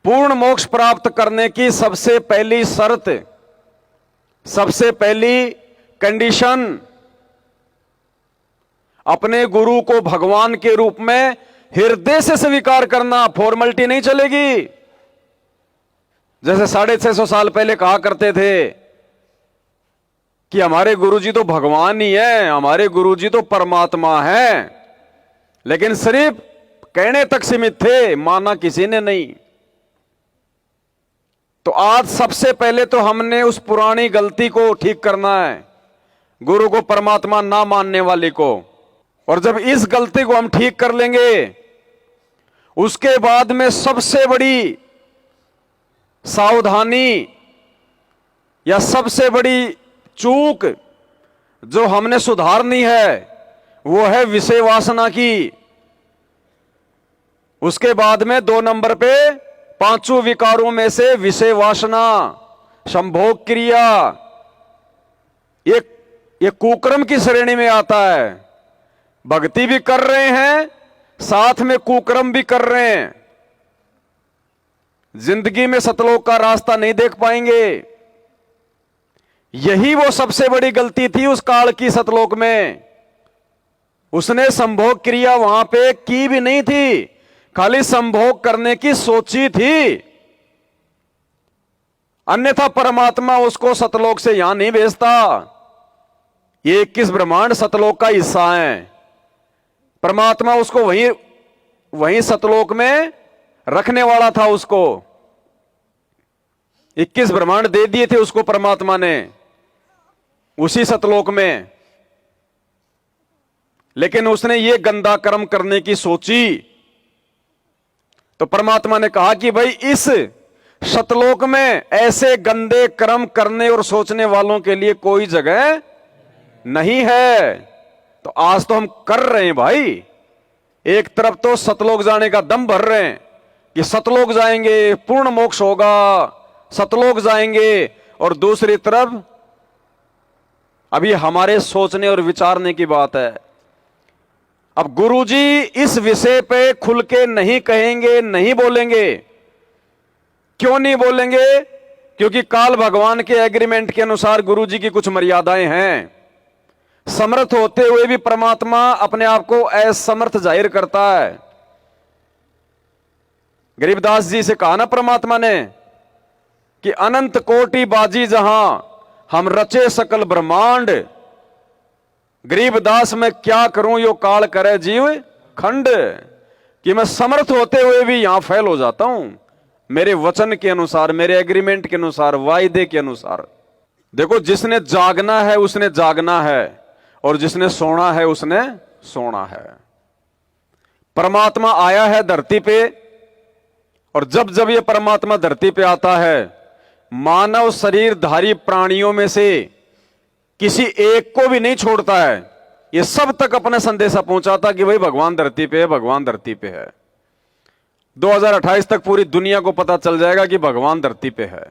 पूर्ण मोक्ष प्राप्त करने की सबसे पहली शर्त, सबसे पहली कंडीशन, अपने गुरु को भगवान के रूप में हृदय से स्वीकार करना। फॉर्मेलिटी नहीं चलेगी। जैसे 650 साल पहले कहा करते थे कि हमारे गुरुजी तो भगवान ही है, हमारे गुरुजी तो परमात्मा है, लेकिन सिर्फ कहने तक सीमित थे, माना किसी ने नहीं। तो आज सबसे पहले तो हमने उस पुरानी गलती को ठीक करना है, गुरु को परमात्मा ना मानने वाले को। और जब इस गलती को हम ठीक कर लेंगे, उसके बाद में सबसे बड़ी सावधानी या सबसे बड़ी चूक जो हमने सुधारनी है वो है विषय वासना की। उसके बाद में 2 नंबर पे पांचों विकारों में से विषय वासना, संभोग क्रिया, ये कुकर्म की श्रेणी में आता है। भक्ति भी कर रहे हैं, साथ में कुकर्म भी कर रहे हैं। जिंदगी में सतलोक का रास्ता नहीं देख पाएंगे। यही वो सबसे बड़ी गलती थी उस काल की सतलोक में। उसने संभोग क्रिया वहां पे की भी नहीं थी, खाली संभोग करने की सोची थी। अन्यथा परमात्मा उसको सतलोक से यहां नहीं भेजता। ये 21 ब्रह्मांड सतलोक का हिस्सा है। परमात्मा उसको वहीं सतलोक में रखने वाला था। उसको 21 ब्रह्मांड दे दिए थे उसको परमात्मा ने उसी सतलोक में, लेकिन उसने ये गंदा कर्म करने की सोची। तो परमात्मा ने कहा कि भाई इस सतलोक में ऐसे गंदे कर्म करने और सोचने वालों के लिए कोई जगह नहीं है। तो आज तो हम कर रहे हैं भाई। एक तरफ तो सतलोक जाने का दम भर रहे हैं कि सतलोक जाएंगे, पूर्ण मोक्ष होगा, सतलोक जाएंगे, और दूसरी तरफ अभी हमारे सोचने और विचारने की बात है। अब गुरुजी इस विषय पे खुल के नहीं कहेंगे, नहीं बोलेंगे। क्यों नहीं बोलेंगे? क्योंकि काल भगवान के एग्रीमेंट के अनुसार गुरुजी की कुछ मर्यादाएं हैं। समर्थ होते हुए भी परमात्मा अपने आप को असमर्थ जाहिर करता है। गरीबदास जी से कहा ना परमात्मा ने कि अनंत कोटि बाजी जहां हम रचे सकल ब्रह्मांड, गरीबदास मैं क्या करूं यो काल करे जीव खंड। कि मैं समर्थ होते हुए भी यहां फेल हो जाता हूं मेरे वचन के अनुसार, मेरे एग्रीमेंट के अनुसार, वायदे के अनुसार। देखो, जिसने जागना है उसने जागना है, और जिसने सोना है उसने सोना है। परमात्मा आया है धरती पे, और जब जब ये परमात्मा धरती पे आता है, मानव शरीरधारी प्राणियों में से किसी एक को भी नहीं छोड़ता है। ये सब तक अपना संदेशा पहुंचाता कि भाई भगवान धरती पे है, भगवान धरती पे है। 2028 तक पूरी दुनिया को पता चल जाएगा कि भगवान धरती पे है।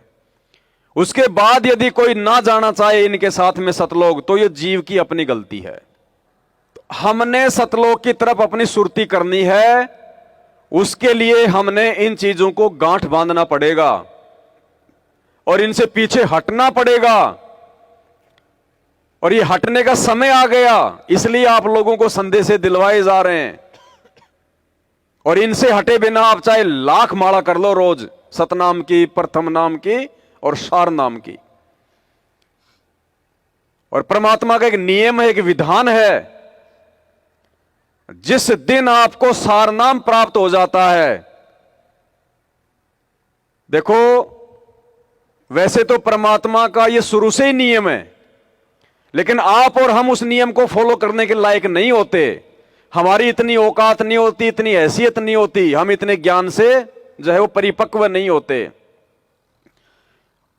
उसके बाद यदि कोई ना जाना चाहे इनके साथ में सतलोक, तो ये जीव की अपनी गलती है। हमने सतलोक की तरफ अपनी सुरती करनी है। उसके लिए हमने इन चीजों को गांठ बांधना पड़ेगा और इनसे पीछे हटना पड़ेगा। और ये हटने का समय आ गया, इसलिए आप लोगों को संदेश दिलवाए जा रहे हैं। और इनसे हटे बिना आप चाहे लाख माला कर लो रोज, सतनाम की, प्रथम नाम की और सार नाम की। और परमात्मा का एक नियम है, एक विधान है। जिस दिन आपको सार नाम प्राप्त हो जाता है, देखो वैसे तो परमात्मा का यह शुरू से ही नियम है, लेकिन आप और हम उस नियम को फॉलो करने के लायक नहीं होते। हमारी इतनी औकात नहीं होती, इतनी हैसियत नहीं होती, हम इतने ज्ञान से जो है वो परिपक्व नहीं होते।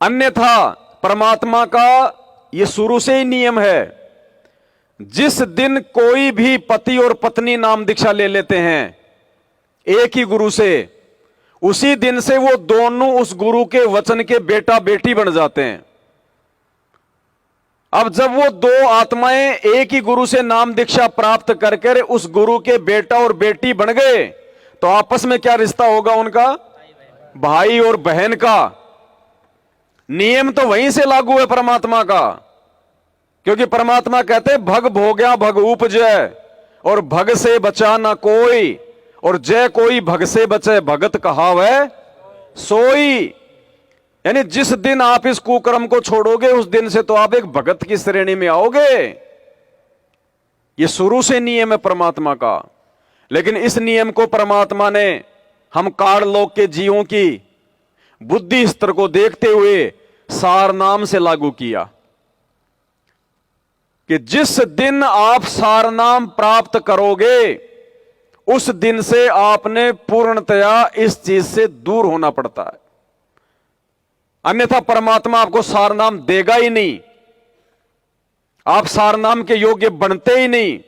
अन्यथा परमात्मा का यह शुरू से ही नियम है, जिस दिन कोई भी पति और पत्नी नाम दीक्षा ले लेते हैं एक ही गुरु से, उसी दिन से वो दोनों उस गुरु के वचन के बेटा बेटी बन जाते हैं। अब जब वो दो आत्माएं एक ही गुरु से नाम दीक्षा प्राप्त करके उस गुरु के बेटा और बेटी बन गए, तो आपस में क्या रिश्ता होगा उनका? भाई और बहन का, नियम तो वहीं से लागू है परमात्मा का। क्योंकि परमात्मा कहते हैं भग भोग्या भग उपजय, और भग से बचा ना कोई, और जय कोई भग से बचे भगत कहावै सोई। यानी जिस दिन आप इस कुकर्म को छोड़ोगे उस दिन से तो आप एक भगत की श्रेणी में आओगे। ये शुरू से नियम है परमात्मा का। लेकिन इस नियम को परमात्मा ने हम काललोक के जीवों की बुद्धि स्तर को देखते हुए सार नाम से लागू किया कि जिस दिन आप सार नाम प्राप्त करोगे उस दिन से आपने पूर्णतया इस चीज से दूर होना पड़ता है। अन्यथा परमात्मा आपको सार नाम देगा ही नहीं, आप सार नाम के योग्य बनते ही नहीं।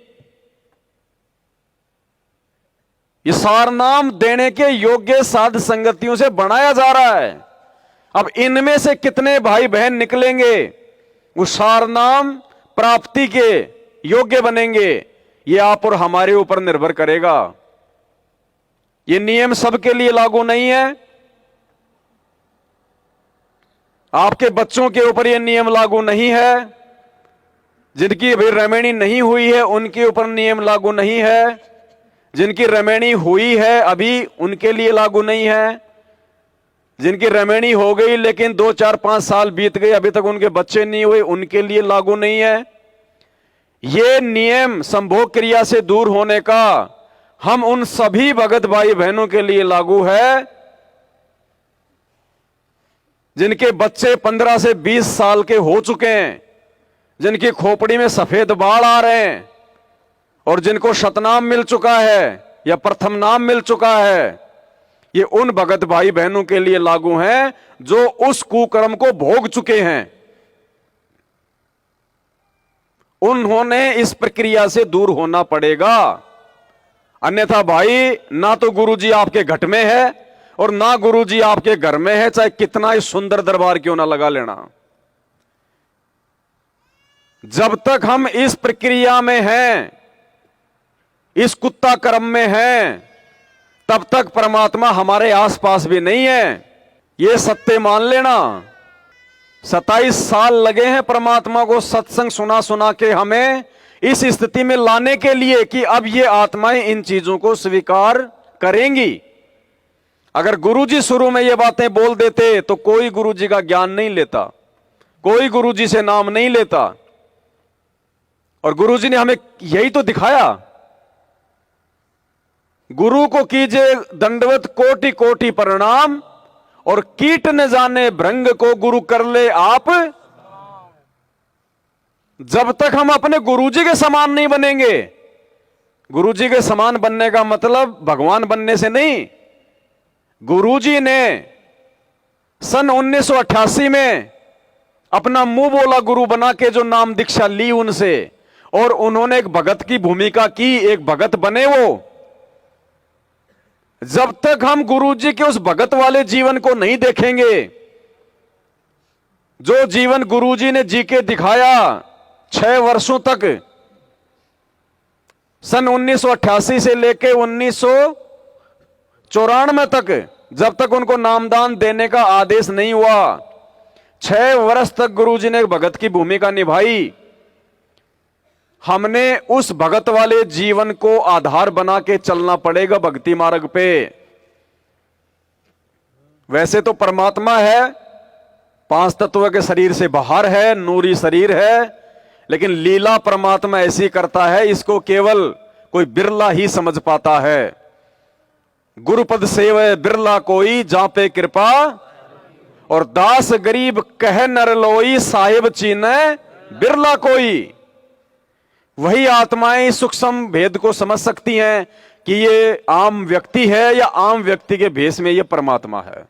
ये सार नाम देने के योग्य साध संगतियों से बनाया जा रहा है। अब इनमें से कितने भाई बहन निकलेंगे वो सार नाम प्राप्ति के योग्य बनेंगे, ये आप और हमारे ऊपर निर्भर करेगा। ये नियम सबके लिए लागू नहीं है। आपके बच्चों के ऊपर ये नियम लागू नहीं है, जिनकी अभी रमैनी नहीं हुई है उनके ऊपर नियम लागू नहीं है, जिनकी रमैनी हुई है अभी उनके लिए लागू नहीं है, जिनकी रमैनी हो गई लेकिन 2 4 5 साल बीत गए अभी तक उनके बच्चे नहीं हुए उनके लिए लागू नहीं है। ये नियम संभोग क्रिया से दूर होने का हम उन सभी भगत भाई बहनों के लिए लागू है जिनके बच्चे 15 से 20 साल के हो चुके हैं, जिनकी खोपड़ी में सफेद बाल आ रहे हैं और जिनको शतनाम मिल चुका है या प्रथम नाम मिल चुका है। ये उन भगत भाई बहनों के लिए लागू हैं जो उस कुकर्म को भोग चुके हैं। उन्होंने इस प्रक्रिया से दूर होना पड़ेगा। अन्यथा भाई ना तो गुरुजी आपके घट में है और ना गुरुजी आपके घर में है, चाहे कितना ही सुंदर दरबार क्यों ना लगा लेना। जब तक हम इस प्रक्रिया में हैं, इस कुत्ता कर्म में हैं, तब तक परमात्मा हमारे आसपास भी नहीं है। यह सत्य मान लेना। 27 साल लगे हैं परमात्मा को सत्संग सुना सुना के हमें इस स्थिति में लाने के लिए कि अब ये आत्माएं इन चीजों को स्वीकार करेंगी। अगर गुरुजी शुरू में ये बातें बोल देते तो कोई गुरुजी का ज्ञान नहीं लेता, कोई गुरुजी से नाम नहीं लेता। और गुरुजी ने हमें यही तो दिखाया, गुरु को कीजिए दंडवत कोटि कोटि प्रणाम, और कीट न जाने भृंग को गुरु कर ले आप। जब तक हम अपने गुरुजी के समान नहीं बनेंगे, गुरुजी के समान बनने का मतलब भगवान बनने से नहीं। गुरुजी ने सन 1988 में अपना मुंह बोला गुरु बना के जो नाम दीक्षा ली उनसे, और उन्होंने एक भगत की भूमिका की, एक भगत बने वो। जब तक हम गुरुजी के उस भगत वाले जीवन को नहीं देखेंगे, जो जीवन गुरुजी ने जी के दिखाया 6 वर्षों तक, सन 1988 से लेके 1994 तक, जब तक उनको नामदान देने का आदेश नहीं हुआ, 6 वर्ष तक गुरुजी ने भगत की भूमिका निभाई। हमने उस भगत वाले जीवन को आधार बना के चलना पड़ेगा भक्ति मार्ग पे। वैसे तो परमात्मा है, 5 तत्व के शरीर से बाहर है, नूरी शरीर है, लेकिन लीला परमात्मा ऐसी करता है, इसको केवल कोई बिरला ही समझ पाता है। गुरुपद सेवय बिरला कोई जापे कृपा, और दास गरीब कह नर लोई साहिब चीने बिरला कोई। वही आत्माएं सूक्ष्म भेद को समझ सकती हैं कि ये आम व्यक्ति है या आम व्यक्ति के भेष में ये परमात्मा है।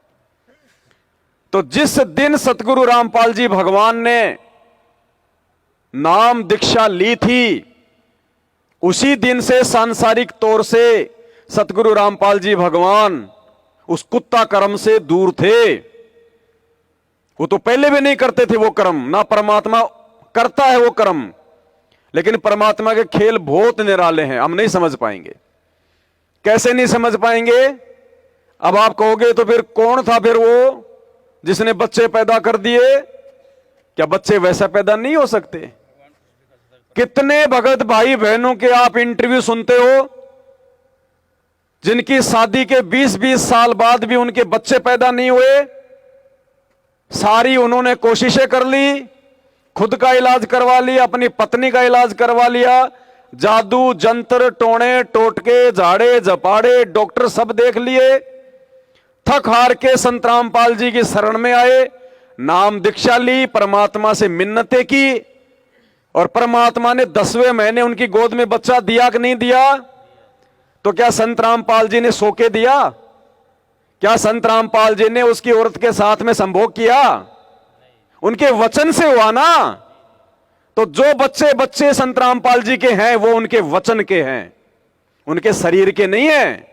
तो जिस दिन सतगुरु रामपाल जी भगवान ने नाम दीक्षा ली थी, उसी दिन से सांसारिक तौर से सतगुरु रामपाल जी भगवान उस कुत्ता कर्म से दूर थे। वो तो पहले भी नहीं करते थे वो कर्म, ना परमात्मा करता है वो कर्म। लेकिन परमात्मा के खेल बहुत निराले हैं, हम नहीं समझ पाएंगे। कैसे नहीं समझ पाएंगे? अब आप कहोगे तो फिर कौन था फिर वो जिसने बच्चे पैदा कर दिए? क्या बच्चे वैसा पैदा नहीं हो सकते? कितने भगत भाई बहनों के आप इंटरव्यू सुनते हो जिनकी शादी के 20-20 साल बाद भी उनके बच्चे पैदा नहीं हुए। सारी उन्होंने कोशिशें कर ली, खुद का इलाज करवा लिया, अपनी पत्नी का इलाज करवा लिया, जादू जंतर टोने टोटके झाड़े झपाड़े डॉक्टर सब देख लिए, थक हार के संत रामपाल जी की शरण में आए, नाम दीक्षा ली, परमात्मा से मिन्नतें की, और परमात्मा ने 10वें महीने उनकी गोद में बच्चा दिया कि नहीं दिया? तो क्या संत रामपाल जी ने सो के दिया? क्या संत रामपाल जी ने उसकी औरत के साथ में संभोग किया? उनके वचन से हुआ ना। तो जो बच्चे बच्चे संत रामपाल जी के हैं वो उनके वचन के हैं, उनके शरीर के नहीं है।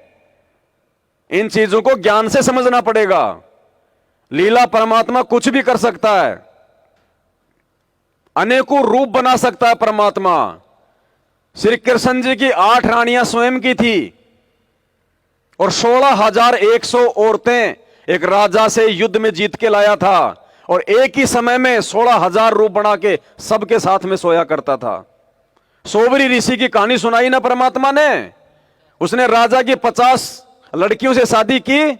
इन चीजों को ज्ञान से समझना पड़ेगा। लीला परमात्मा कुछ भी कर सकता है, अनेकों रूप बना सकता है परमात्मा। श्री कृष्ण जी की 8 रानियां स्वयं की थी और 16,100 औरतें एक राजा से युद्ध में जीत के लाया था, और एक ही समय में 16,000 रूप बना के सबके साथ में सोया करता था। सोबरी ऋषि की कहानी सुनाई ना परमात्मा ने। उसने राजा की 50 लड़कियों से शादी की,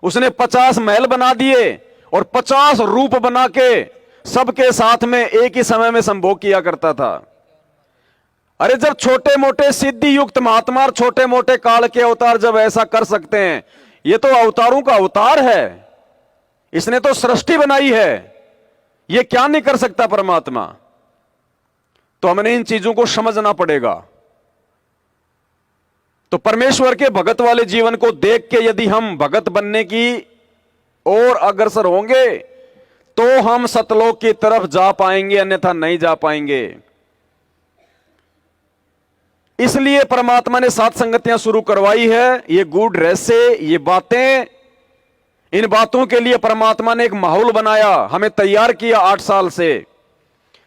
उसने 50 महल बना दिए और 50 रूप बना के सबके साथ में एक ही समय में संभोग किया करता था। अरे जब छोटे मोटे सिद्धि युक्त महात्मा और छोटे मोटे काल के अवतार जब ऐसा कर सकते हैं, ये तो अवतारों का अवतार है, इसने तो सृष्टि बनाई है, ये क्या नहीं कर सकता परमात्मा? तो हमने इन चीजों को समझना पड़ेगा। तो परमेश्वर के भगत वाले जीवन को देख के यदि हम भगत बनने की ओर अग्रसर होंगे तो हम सतलोक की तरफ जा पाएंगे, अन्यथा नहीं जा पाएंगे। इसलिए परमात्मा ने 7 संगतियां शुरू करवाई है। ये गूढ़ रहस्य, ये बातें, इन बातों के लिए परमात्मा ने एक माहौल बनाया, हमें तैयार किया 8 साल से,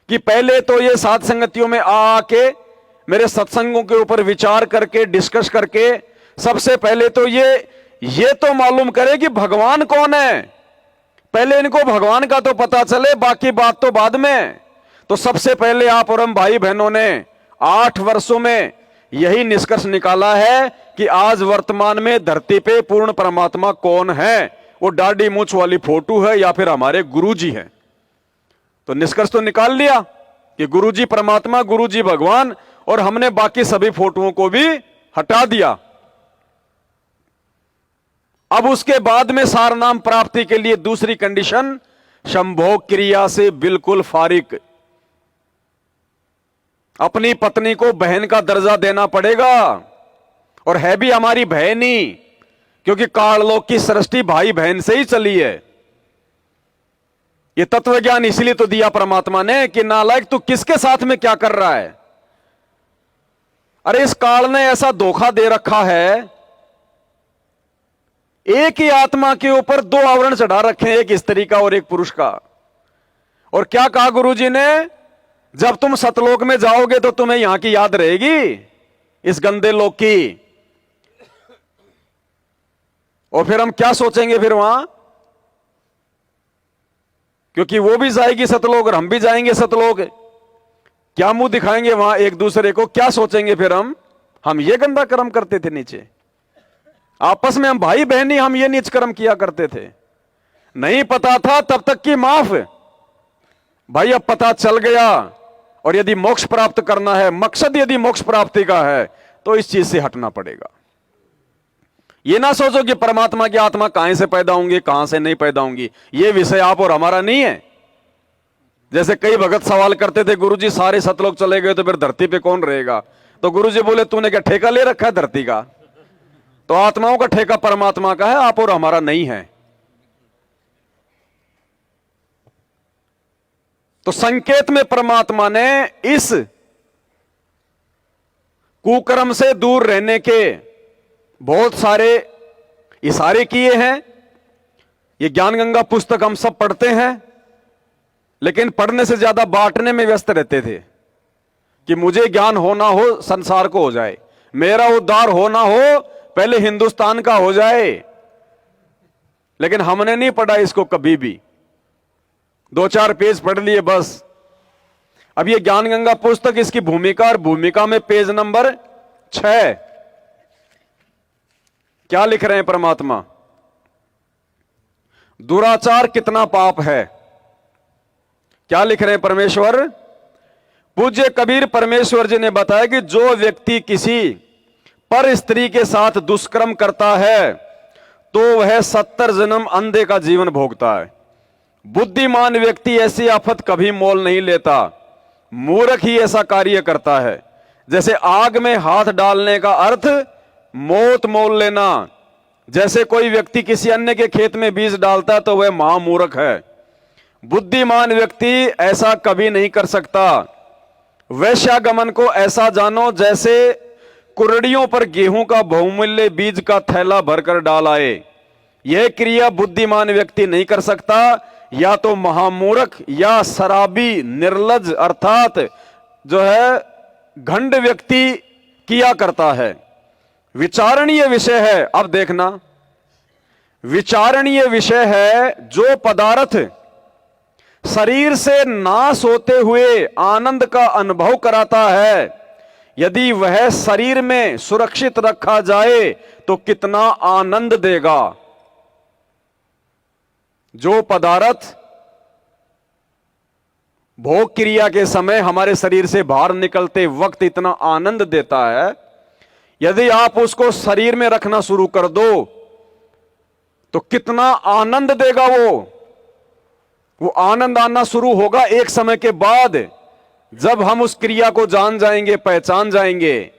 कि पहले तो ये 7 संगतियों में आके मेरे सत्संगों के ऊपर विचार करके डिस्कस करके सबसे पहले तो ये तो मालूम करे कि भगवान कौन है। पहले इनको भगवान का तो पता चले, बाकी बात तो बाद में। तो सबसे पहले आप और हम भाई बहनों ने 8 वर्षों में यही निष्कर्ष निकाला है कि आज वर्तमान में धरती पे पूर्ण परमात्मा कौन है। वो दाढ़ी मूंछ वाली फोटो है या फिर हमारे गुरुजी है? तो निष्कर्ष तो निकाल लिया कि गुरुजी परमात्मा, गुरुजी भगवान, और हमने बाकी सभी फोटोओं को भी हटा दिया। अब उसके बाद में सार नाम प्राप्ति के लिए दूसरी कंडीशन, संभोग क्रिया से बिल्कुल फारिग। अपनी पत्नी को बहन का दर्जा देना पड़ेगा, और है भी हमारी बहन ही, क्योंकि काललोक की सृष्टि भाई बहन से ही चली है। ये तत्व ज्ञान इसलिए तो दिया परमात्मा ने कि नालायक तू किसके साथ में क्या कर रहा है। अरे इस काल ने ऐसा धोखा दे रखा है, एक ही आत्मा के ऊपर 2 आवरण चढ़ा रखे हैं, एक स्त्री का और एक पुरुष का। और क्या कहा गुरुजी ने? जब तुम सतलोक में जाओगे तो तुम्हें यहां की याद रहेगी, इस गंदे लोक की। और फिर हम क्या सोचेंगे फिर वहां? क्योंकि वो भी जाएगी सतलोक और हम भी जाएंगे सतलोक। क्या मुंह दिखाएंगे वहां एक दूसरे को? क्या सोचेंगे फिर हम ये गंदा कर्म करते थे नीचे, आपस में हम भाई बहनी हम ये नीच कर्म किया करते थे। नहीं पता था तब तक की माफ भाई, अब पता चल गया। और यदि मोक्ष प्राप्त करना है, मकसद यदि मोक्ष प्राप्ति का है, तो इस चीज से हटना पड़ेगा। ये ना सोचो कि परमात्मा की आत्मा कहां से पैदा होंगी, कहां से नहीं पैदा होंगी। ये विषय आप और हमारा नहीं है। जैसे कई भगत सवाल करते थे, गुरुजी सारे सतलोक चले गए तो फिर धरती पे कौन रहेगा? तो गुरुजी बोले तूने क्या ठेका ले रखा है धरती का? तो आत्माओं का ठेका परमात्मा का है, आप और हमारा नहीं है। तो संकेत में परमात्मा ने इस कुकर्म से दूर रहने के बहुत सारे इशारे किए हैं। ये ज्ञान गंगा पुस्तक हम सब पढ़ते हैं, लेकिन पढ़ने से ज्यादा बांटने में व्यस्त रहते थे कि मुझे ज्ञान होना हो संसार को हो जाए, मेरा उद्धार होना हो पहले हिंदुस्तान का हो जाए। लेकिन हमने नहीं पढ़ा इसको कभी भी, 2-4 पेज पढ़ लिए बस। अब ये ज्ञान गंगा पुस्तक, इसकी भूमिका, और भूमिका में पेज नंबर 6 क्या लिख रहे हैं परमात्मा? दुराचार कितना पाप है, क्या लिख रहे हैं परमेश्वर? पूज्य कबीर परमेश्वर जी ने बताया कि जो व्यक्ति किसी पर स्त्री के साथ दुष्कर्म करता है तो वह 70 जन्म अंधे का जीवन भोगता है। बुद्धिमान व्यक्ति ऐसी आफत कभी मोल नहीं लेता, मूर्ख ही ऐसा कार्य करता है। जैसे आग में हाथ डालने का अर्थ मौत मोल लेना, जैसे कोई व्यक्ति किसी अन्य के खेत में बीज डालता है तो वह महामूर्ख है। बुद्धिमान व्यक्ति ऐसा कभी नहीं कर सकता। वैश्यागमन को ऐसा जानो जैसे कुर्डियों पर गेहूं का बहुमूल्य बीज का थैला भरकर डाल आए। यह क्रिया बुद्धिमान व्यक्ति नहीं कर सकता, या तो महामूर्ख या शराबी निर्लज अर्थात जो है घंड व्यक्ति किया करता है। विचारणीय विषय है, अब देखना, विचारणीय विषय है जो पदार्थ शरीर से नाश होते हुए आनंद का अनुभव कराता है, यदि वह शरीर में सुरक्षित रखा जाए तो कितना आनंद देगा। जो पदार्थ भोग क्रिया के समय हमारे शरीर से बाहर निकलते वक्त इतना आनंद देता है, यदि आप उसको शरीर में रखना शुरू कर दो तो कितना आनंद देगा। वो आनंद आना शुरू होगा एक समय के बाद, जब हम उस क्रिया को जान जाएंगे, पहचान जाएंगे,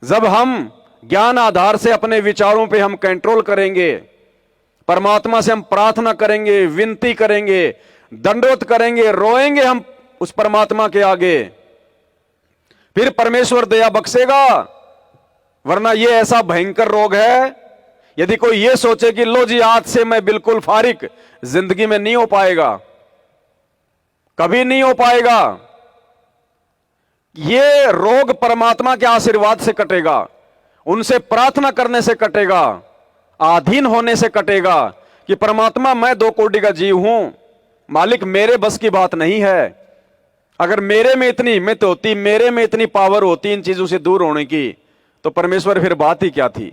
जब हम ज्ञान आधार से अपने विचारों पे हम कंट्रोल करेंगे, परमात्मा से हम प्रार्थना करेंगे, विनती करेंगे, दंडवत करेंगे, रोएंगे हम उस परमात्मा के आगे, फिर परमेश्वर दया बख्शेगा। वरना ये ऐसा भयंकर रोग है, यदि कोई ये सोचे कि लो जी आज से मैं बिल्कुल फारिग, जिंदगी में नहीं हो पाएगा, कभी नहीं हो पाएगा। ये रोग परमात्मा के आशीर्वाद से कटेगा, उनसे प्रार्थना करने से कटेगा, अधीन होने से कटेगा कि परमात्मा मैं 2 कोटि का जीव हूं, मालिक मेरे बस की बात नहीं है। अगर मेरे में इतनी हिम्मत होती, मेरे में इतनी पावर होती इन चीजों से दूर होने की, तो परमेश्वर फिर बात ही क्या थी।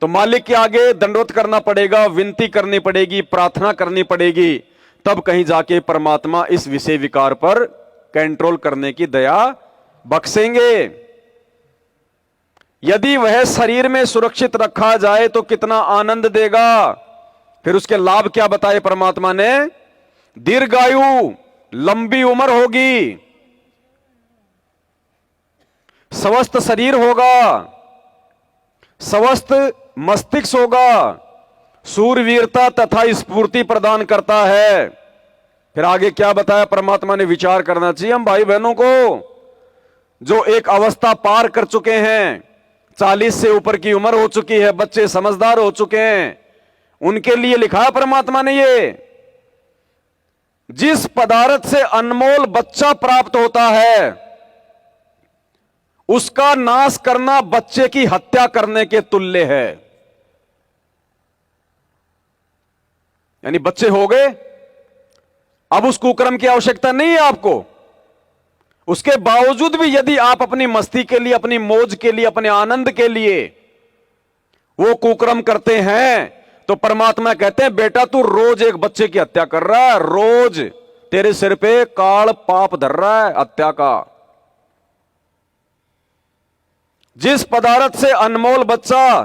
तो मालिक के आगे दंडवत करना पड़ेगा, विनती करनी पड़ेगी, प्रार्थना करनी पड़ेगी, तब कहीं जाके परमात्मा इस विषय विकार पर कंट्रोल करने की दया बख्शेंगे। यदि वह शरीर में सुरक्षित रखा जाए तो कितना आनंद देगा। फिर उसके लाभ क्या बताए परमात्मा ने? दीर्घायु, लंबी उम्र होगी, स्वस्थ शरीर होगा, स्वस्थ मस्तिष्क होगा, सूरवीरता तथा स्फूर्ति प्रदान करता है। फिर आगे क्या बताया परमात्मा ने? विचार करना चाहिए हम भाई बहनों को जो एक अवस्था पार कर चुके हैं, 40 से ऊपर की उम्र हो चुकी है, बच्चे समझदार हो चुके हैं, उनके लिए लिखा है परमात्मा ने ये, जिस पदार्थ से अनमोल बच्चा प्राप्त होता है उसका नाश करना बच्चे की हत्या करने के तुल्य है। यानी बच्चे हो गए, अब उस कुकर्म की आवश्यकता नहीं है आपको। उसके बावजूद भी यदि आप अपनी मस्ती के लिए, अपनी मौज के लिए, अपने आनंद के लिए वो कुकर्म करते हैं, तो परमात्मा कहते हैं बेटा तू रोज एक बच्चे की हत्या कर रहा है, रोज तेरे सिर पे काल पाप धर रहा है हत्या का। जिस पदार्थ से अनमोल बच्चा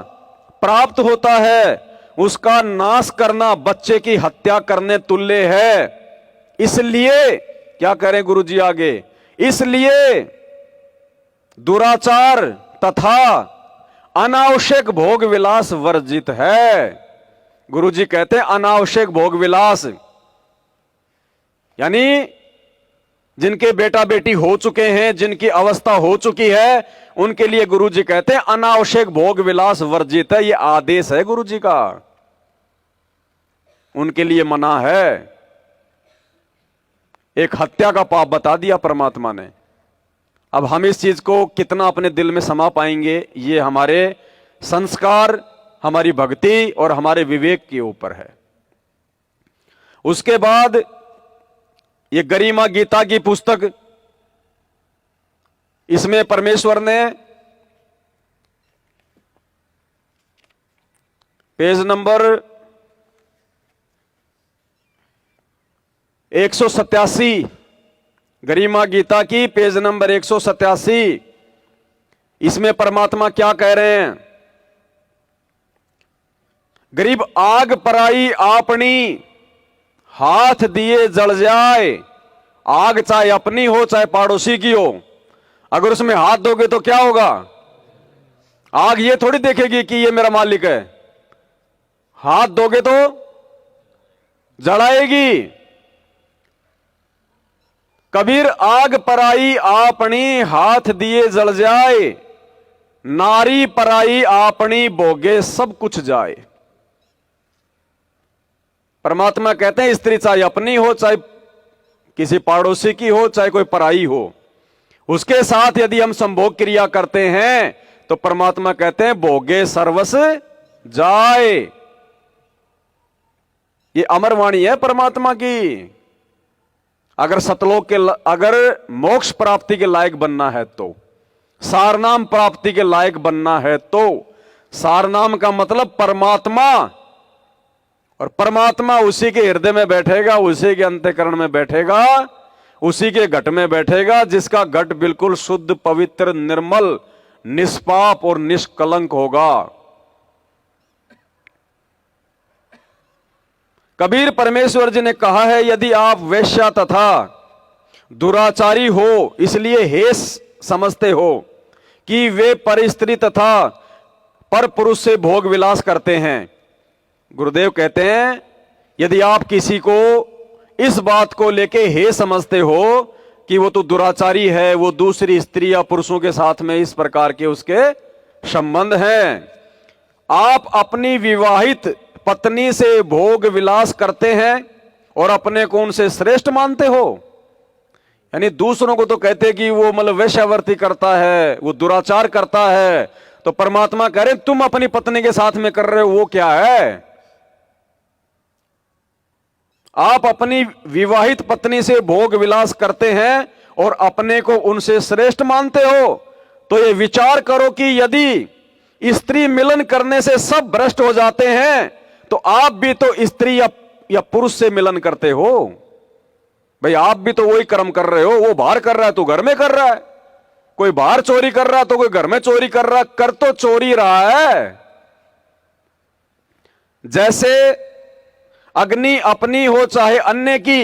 प्राप्त होता है उसका नाश करना बच्चे की हत्या करने तुल्य है। इसलिए क्या करें गुरुजी आगे? इसलिए दुराचार तथा अनावश्यक भोग विलास वर्जित है। गुरुजी कहते हैं अनावश्यक भोग विलास, यानी जिनके बेटा बेटी हो चुके हैं, जिनकी अवस्था हो चुकी है, उनके लिए गुरुजी कहते हैं अनावश्यक भोग विलास वर्जित है। यह आदेश है गुरुजी का, उनके लिए मना है। एक हत्या का पाप बता दिया परमात्मा ने। अब हम इस चीज को कितना अपने दिल में समा पाएंगे, ये हमारे संस्कार, हमारी भक्ति और हमारे विवेक के ऊपर है। उसके बाद ये गरिमा गीता की पुस्तक, इसमें परमेश्वर ने पेज नंबर 187, गरिमा गीता की पेज नंबर 187, इसमें परमात्मा क्या कह रहे हैं? गरीब आग पराई आपनी, हाथ दिए जल जाए। आग चाहे अपनी हो चाहे पड़ोसी की हो, अगर उसमें हाथ दोगे तो क्या होगा? आग ये थोड़ी देखेगी कि ये मेरा मालिक है, हाथ दोगे तो जलाएगी। कबीर आग पराई आपनी, हाथ दिए जल जाए। नारी पराई आपनी, भोगे सब कुछ जाए। परमात्मा कहते हैं स्त्री चाहे अपनी हो चाहे किसी पड़ोसी की हो चाहे कोई पराई हो, उसके साथ यदि हम संभोग क्रिया करते हैं तो परमात्मा कहते हैं भोगे सर्वस जाए। ये अमर वाणी है परमात्मा की। अगर सतलोक के, अगर मोक्ष प्राप्ति के लायक बनना है तो, सारनाम प्राप्ति के लायक बनना है तो, सारनाम का मतलब परमात्मा, और परमात्मा उसी के हृदय में बैठेगा, उसी के अंतःकरण में बैठेगा, उसी के घट में बैठेगा जिसका घट बिल्कुल शुद्ध, पवित्र, निर्मल, निष्पाप और निष्कलंक होगा। कबीर परमेश्वर जी ने कहा है, यदि आप वेश्या तथा दुराचारी हो इसलिए हेस समझते हो कि वे पर स्त्री तथा पर पुरुष से भोग विलास करते हैं, गुरुदेव कहते हैं यदि आप किसी को इस बात को लेके हे समझते हो कि वो तो दुराचारी है, वो दूसरी स्त्री या पुरुषों के साथ में इस प्रकार के उसके संबंध हैं, आप अपनी विवाहित पत्नी से भोग विलास करते हैं और अपने को उनसे श्रेष्ठ मानते हो। यानी दूसरों को तो कहते कि वो मतलब वेश्यावृत्ति करता है, वो दुराचार करता है, तो परमात्मा कह रहे तुम अपनी पत्नी के साथ में कर रहे हो वो क्या है? आप अपनी विवाहित पत्नी से भोग विलास करते हैं और अपने को उनसे श्रेष्ठ मानते हो। तो ये विचार करो कि यदि स्त्री मिलन करने से सब भ्रष्ट हो जाते हैं तो आप भी तो स्त्री या पुरुष से मिलन करते हो। भाई आप भी तो वही कर्म कर रहे हो, वो बाहर कर रहा है तो घर में कर रहा है, कोई बाहर चोरी कर रहा है तो कोई घर में चोरी कर रहा है, कर तो चोरी रहा है। जैसे अग्नि अपनी हो चाहे अन्य की,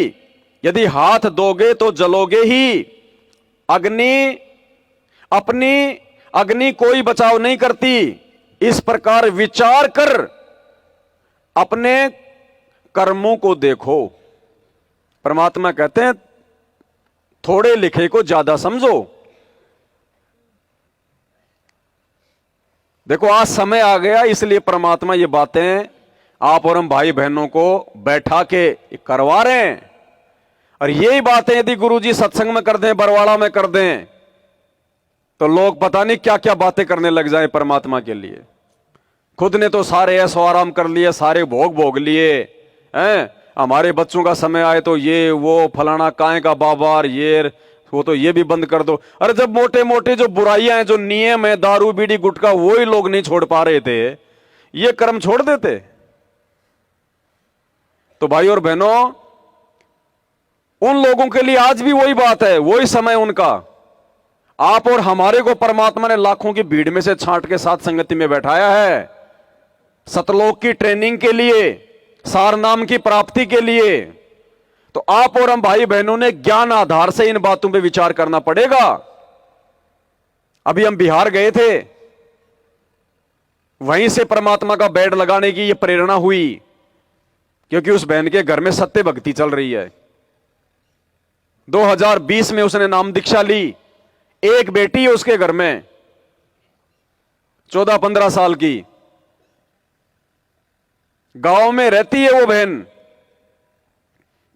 यदि हाथ दोगे तो जलोगे ही। अग्नि अपनी, अग्नि कोई बचाव नहीं करती। इस प्रकार विचार कर अपने कर्मों को देखो। परमात्मा कहते हैं थोड़े लिखे को ज्यादा समझो। देखो आज समय आ गया, इसलिए परमात्मा ये बातें आप और हम भाई बहनों को बैठा के करवा रहे हैं। और यही बातें यदि गुरुजी सत्संग में कर दें, बरवाड़ा में कर दें, तो लोग पता नहीं क्या क्या बातें करने लग जाएं परमात्मा के लिए। खुद ने तो सारे ऐसो आराम कर लिए, सारे भोग भोग लिए हैं, हमारे बच्चों का समय आए तो ये वो फलाना काहे का बाबार, ये वो तो ये भी बंद कर दो। अरे जब मोटे मोटे जो बुराइयां हैं, जो नियम है, दारू बीड़ी गुटखा, वो ही लोग नहीं छोड़ पा रहे थे, ये कर्म छोड़ देते। तो भाई और बहनों, उन लोगों के लिए आज भी वही बात है, वही समय उनका। आप और हमारे को परमात्मा ने लाखों की भीड़ में से छांट के साथ संगति में बैठाया है, सतलोक की ट्रेनिंग के लिए, सार नाम की प्राप्ति के लिए। तो आप और हम भाई बहनों ने ज्ञान आधार से इन बातों पे विचार करना पड़ेगा। अभी हम बिहार गए थे, वहीं से परमात्मा का बेड लगाने की ये प्रेरणा हुई, क्योंकि उस बहन के घर में सत्य भक्ति चल रही है। 2020 में उसने नाम दीक्षा ली। एक बेटी है उसके घर में, 14-15 साल की, गांव में रहती है वो बहन।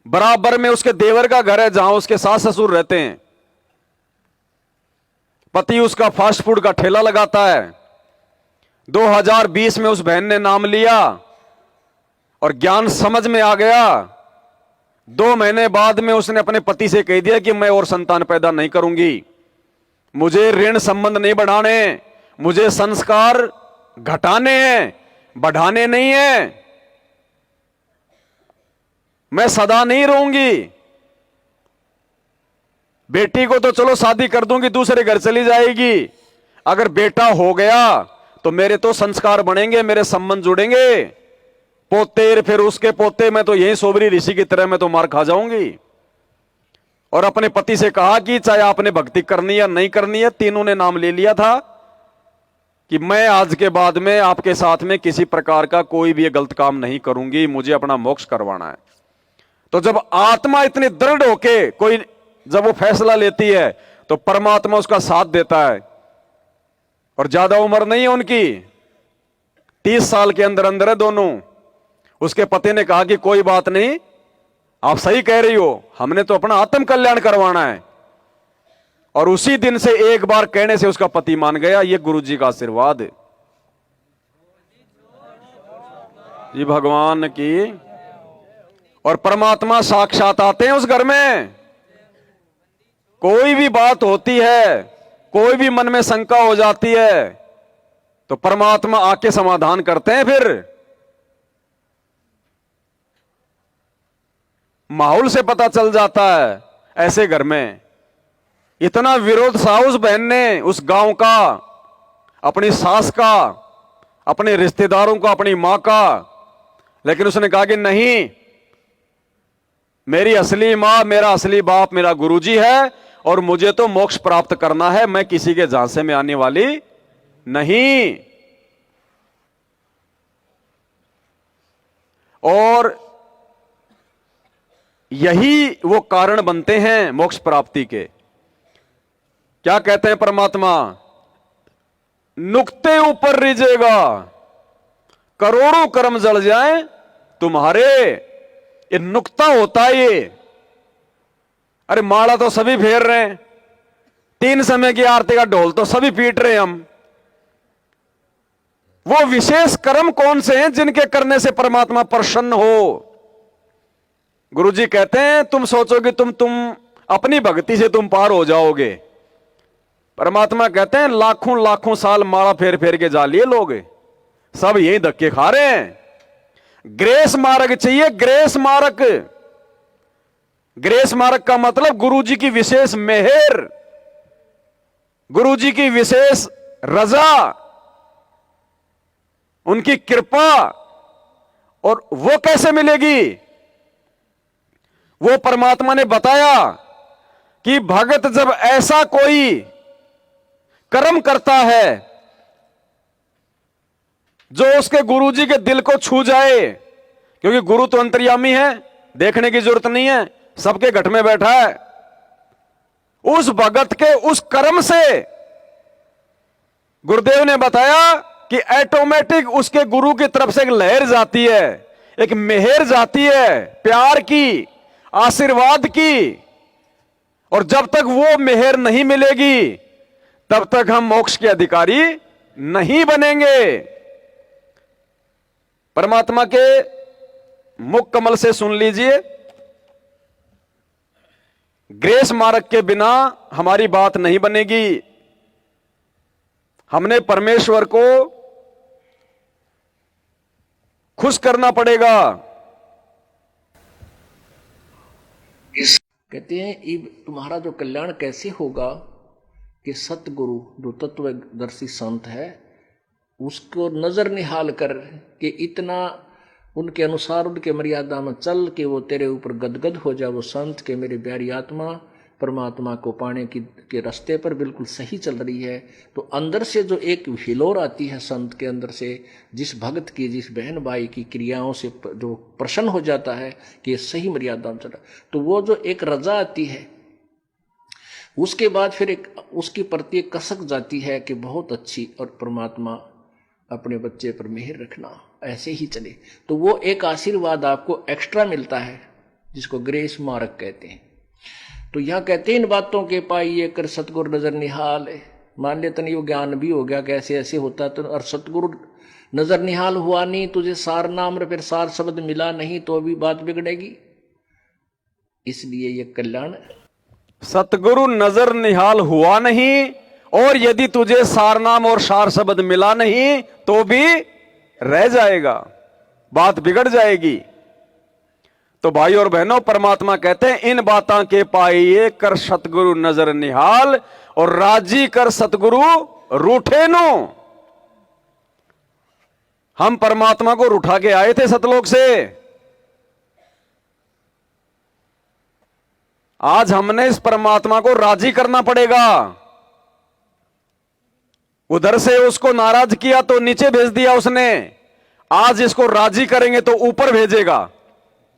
बराबर में उसके देवर का घर है जहां उसके सास ससुर रहते हैं। पति उसका फास्ट फूड का ठेला लगाता है। 2020 में उस बहन ने नाम लिया और ज्ञान समझ में आ गया। 2 महीने बाद में उसने अपने पति से कह दिया कि मैं और संतान पैदा नहीं करूंगी, मुझे ऋण संबंध नहीं बढ़ाने, मुझे संस्कार घटाने हैं, बढ़ाने नहीं है, मैं सदा नहीं रहूंगी। बेटी को तो चलो शादी कर दूंगी, दूसरे घर चली जाएगी, अगर बेटा हो गया तो मेरे तो संस्कार बनेंगे, मेरे संबंध जुड़ेंगे, पोते फिर उसके पोते, मैं तो यही सोबरी ऋषि की तरह मैं तो मार खा जाऊंगी। और अपने पति से कहा कि चाहे आपने भक्ति करनी या नहीं करनी है, तीनों ने नाम ले लिया था कि मैं आज के बाद में आपके साथ में किसी प्रकार का कोई भी गलत काम नहीं करूंगी, मुझे अपना मोक्ष करवाना है। तो जब आत्मा इतनी दृढ़ होके कोई जब वो फैसला लेती है तो परमात्मा उसका साथ देता है। और ज्यादा उम्र नहीं है उनकी, 30 साल के अंदर अंदर है दोनों। उसके पति ने कहा कि कोई बात नहीं, आप सही कह रही हो, हमने तो अपना आत्म कल्याण करवाना है। और उसी दिन से एक बार कहने से उसका पति मान गया। ये गुरुजी का आशीर्वाद है जी, भगवान की। और परमात्मा साक्षात आते हैं उस घर में। कोई भी बात होती है, कोई भी मन में शंका हो जाती है तो परमात्मा आके समाधान करते हैं। फिर माहौल से पता चल जाता है। ऐसे घर में इतना विरोध था उस बहन ने, उस गांव का, अपनी सास का, अपने रिश्तेदारों का, अपनी मां का, लेकिन उसने कहा कि नहीं, मेरी असली मां, मेरा असली बाप मेरा गुरुजी है और मुझे तो मोक्ष प्राप्त करना है, मैं किसी के झांसे में आने वाली नहीं। और यही वो कारण बनते हैं मोक्ष प्राप्ति के। क्या कहते हैं परमात्मा? नुक्ते ऊपर रिजेगा, करोड़ों कर्म जल जाए तुम्हारे। ये नुक्ता होता है ये। अरे माला तो सभी फेर रहे हैं, 3 समय की आरती का ढोल तो सभी पीट रहे हैं हम। वो विशेष कर्म कौन से हैं जिनके करने से परमात्मा प्रसन्न हो? गुरुजी कहते हैं तुम सोचोगे तुम अपनी भक्ति से तुम पार हो जाओगे। परमात्मा कहते हैं लाखों लाखों साल माला फेर फेर के जा लिए लोग, सब यही धक्के खा रहे हैं। ग्रेस मार्ग चाहिए, ग्रेस मार्ग। ग्रेस मार्ग का मतलब गुरुजी की विशेष मेहर, गुरुजी की विशेष रजा, उनकी कृपा। और वो कैसे मिलेगी? वो परमात्मा ने बताया कि भगत जब ऐसा कोई कर्म करता है जो उसके गुरुजी के दिल को छू जाए, क्योंकि गुरु तो अंतर्यामी है, देखने की जरूरत नहीं है, सबके घट में बैठा है। उस भगत के उस कर्म से गुरुदेव ने बताया कि ऑटोमेटिक उसके गुरु की तरफ से एक लहर जाती है, एक मेहर जाती है, प्यार की, आशीर्वाद की। और जब तक वो मेहर नहीं मिलेगी तब तक हम मोक्ष के अधिकारी नहीं बनेंगे। परमात्मा के मुख कमल से सुन लीजिए, ग्रेस मार्ग के बिना हमारी बात नहीं बनेगी। हमने परमेश्वर को खुश करना पड़ेगा। कहते हैं ये तुम्हारा जो कल्याण कैसे होगा कि सतगुरु जो तत्वदर्शी संत है उसको नजर निहाल कर के इतना उनके अनुसार उनके मर्यादा में चल के वो तेरे ऊपर गदगद हो जाए। वो संत के मेरे प्यारी आत्मा परमात्मा को पाने के रास्ते पर बिल्कुल सही चल रही है। तो अंदर से जो एक हिलोर आती है संत के अंदर से, जिस भक्त की, जिस बहन भाई की क्रियाओं से जो प्रसन्न हो जाता है कि ये सही मर्यादा में चला, तो वो जो एक रजा आती है उसके बाद फिर एक उसके प्रति एक कसक जाती है कि बहुत अच्छी, और परमात्मा अपने बच्चे पर मेहर रखना, ऐसे ही चले। तो वो एक आशीर्वाद आपको एक्स्ट्रा मिलता है जिसको ग्रेस मार्ग कहते हैं। तो यहां कहते हैं इन बातों के पाइए कर सतगुर नजर निहाल है। मान ले तन ये ज्ञान भी हो गया कि ऐसे ऐसे होता है, तो और सतगुरु नजर निहाल हुआ नहीं, तुझे सार नाम रे फिर सार शब्द मिला नहीं, तो अभी बात बिगड़ेगी। इसलिए ये कल्याण, सतगुरु नजर निहाल हुआ नहीं, और यदि तुझे सारनाम और सार शब्द मिला नहीं तो भी रह जाएगा, बात बिगड़ जाएगी। तो भाई और बहनों, परमात्मा कहते हैं इन बातां के पाइए कर सतगुरु नजर निहाल, और राजी कर सतगुरु रूठे नो। हम परमात्मा को रूठा के आए थे सतलोक से, आज हमने इस परमात्मा को राजी करना पड़ेगा। उधर से उसको नाराज किया तो नीचे भेज दिया उसने, आज इसको राजी करेंगे तो ऊपर भेजेगा।